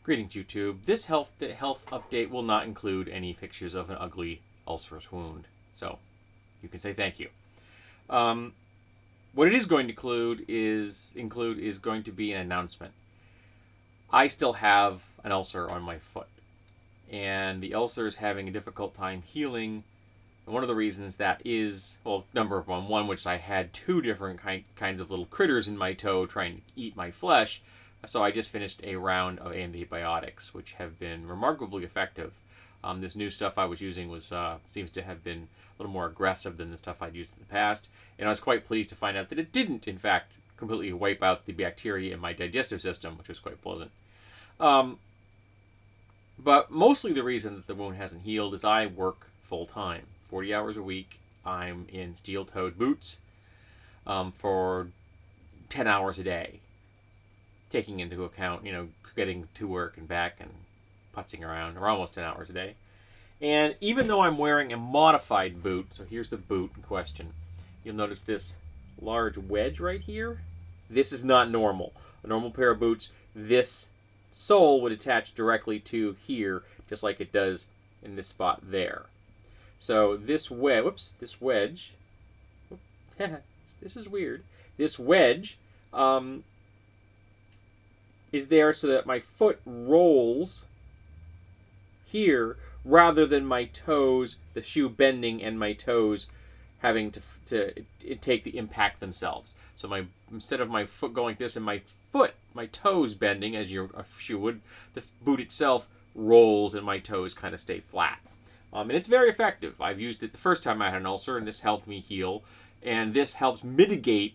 Greetings, YouTube. This health update will not include any pictures of an ugly ulcerous wound, so you can say thank you. What it is going to include is going to be an announcement. I still have an ulcer on my foot, and the ulcer is having a difficult time healing. And one of the reasons that is, well, number of one, which I had two different kinds of little critters in my toe trying to eat my flesh. So I just finished a round of antibiotics, which have been remarkably effective. This new stuff I was using seems to have been a little more aggressive than the stuff I'd used in the past, and I was quite pleased to find out that it didn't, in fact, completely wipe out the bacteria in my digestive system, which was quite pleasant. But mostly the reason that the wound hasn't healed is I work full time, 40 hours a week. I'm in steel-toed boots for 10 hours a day, taking into account, getting to work and back and putzing around, or almost 10 hours a day. And even though I'm wearing a modified boot, so here's the boot in question, you'll notice this large wedge right here. This is not normal. A normal pair of boots, this sole would attach directly to here, just like it does in this spot there. So this wedge, this is weird. This wedge is there so that my foot rolls here rather than my toes, the shoe bending and my toes having to take the impact themselves. So instead of my foot going like this and my toes bending as a shoe would, the boot itself rolls and my toes kind of stay flat. And it's very effective. I've used it the first time I had an ulcer, and this helped me heal. And this helps mitigate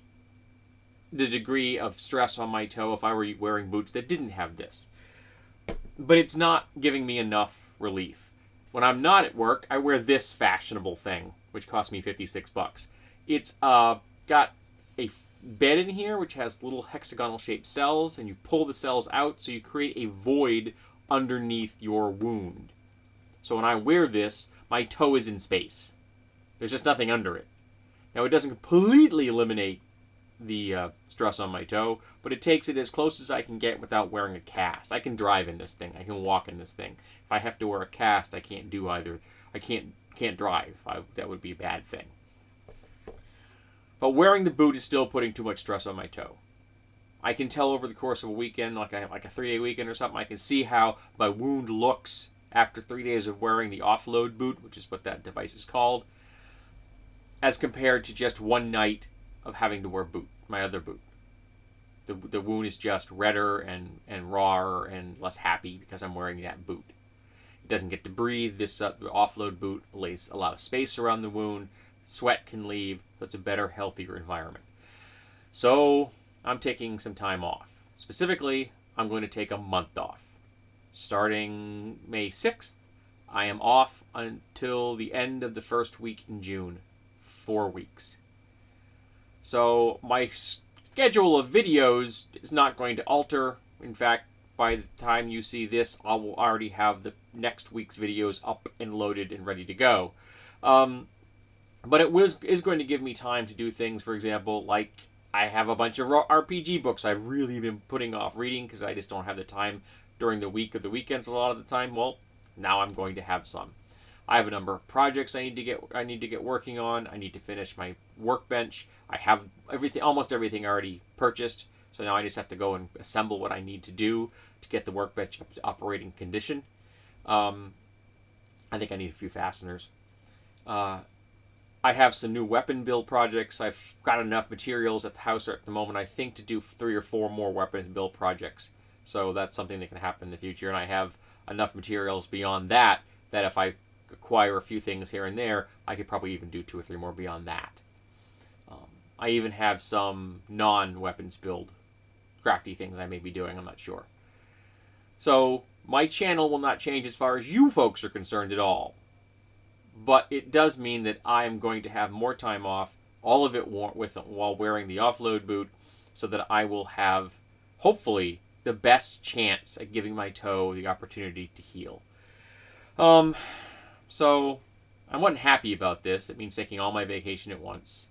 the degree of stress on my toe if I were wearing boots that didn't have this. But it's not giving me enough relief. When I'm not at work, I wear this fashionable thing, which cost me 56 bucks. It's got a bed in here, which has little hexagonal-shaped cells, and you pull the cells out, so you create a void underneath your wound. So when I wear this, my toe is in space. There's just nothing under it. Now, it doesn't completely eliminate the stress on my toe, but it takes it as close as I can get without wearing a cast. I can drive in this thing. I can walk in this thing. If I have to wear a cast, I can't do either. I can't drive. That would be a bad thing. But wearing the boot is still putting too much stress on my toe. I can tell over the course of a weekend, like a 3-day weekend or something, I can see how my wound looks after 3 days of wearing the offload boot, which is what that device is called, as compared to just one night of having to wear my other boot. The wound is just redder and rawer and less happy because I'm wearing that boot. It doesn't get to breathe. This offload boot allows space around the wound. Sweat can leave, so it's a better, healthier environment. So I'm taking some time off. Specifically, I'm going to take a month off. Starting May 6th, I am off until the end of the first week in June. 4 weeks. So my schedule of videos is not going to alter. In fact, by the time you see this, I will already have the next week's videos up and loaded and ready to go. But it is going to give me time to do things, for example, like I have a bunch of RPG books I've really been putting off reading because I just don't have the time during the week or the weekends a lot of the time. Well, now I'm going to have some. I have a number of projects I need to get working on. I need to finish my workbench. I have almost everything already purchased, so now I just have to go and assemble what I need to do to get the workbench up to operating condition. I think I need a few fasteners. I have some new weapon build projects. I've got enough materials at the house at the moment, I think, to do 3 or 4 more weapons build projects. So that's something that can happen in the future. And I have enough materials beyond that if I acquire a few things here and there, I could probably even do 2 or 3 more beyond that. I even have some non-weapons build crafty things I may be doing, I'm not sure. So my channel will not change as far as you folks are concerned at all. But it does mean that I am going to have more time off, all of it while wearing the offload boot, so that I will have, hopefully, the best chance at giving my toe the opportunity to heal. So I wasn't happy about this. It means taking all my vacation at once,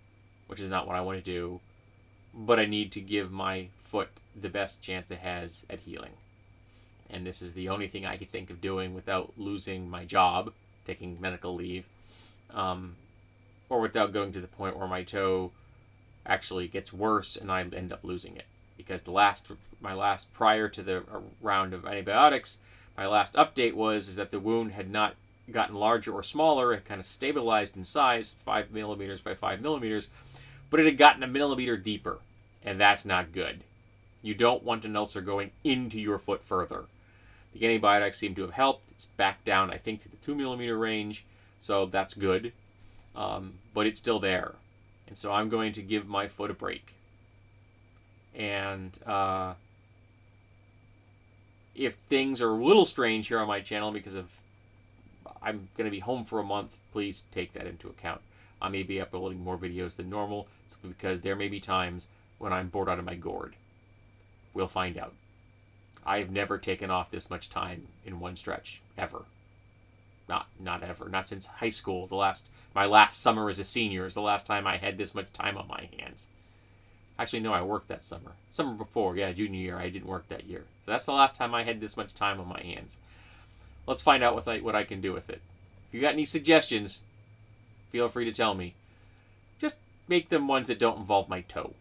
which is not what I want to do. But I need to give my foot the best chance it has at healing. and this is the only thing I could think of doing without losing my job, taking medical leave, or without going to the point where my toe actually gets worse and I end up losing it. Because my last prior to the round of antibiotics, my last update is that the wound had not gotten larger or smaller. It kind of stabilized in size, 5 millimeters by 5 millimeters, but it had gotten a millimeter deeper, and that's not good. You don't want an ulcer going into your foot further. The antibiotics seem to have helped. It's back down, I think, to the 2 millimeter range, so that's good. But it's still there. And so I'm going to give my foot a break. And if things are a little strange here on my channel because of I'm going to be home for a month, please take that into account. I may be uploading more videos than normal because there may be times when I'm bored out of my gourd. We'll find out. I have never taken off this much time in one stretch, ever. Not ever. Not since high school. My last summer as a senior is the last time I had this much time on my hands. Actually, no, I worked that summer. Summer before, junior year, I didn't work that year. So that's the last time I had this much time on my hands. Let's find out what I can do with it. If you got any suggestions, feel free to tell me. Just make them ones that don't involve my toe.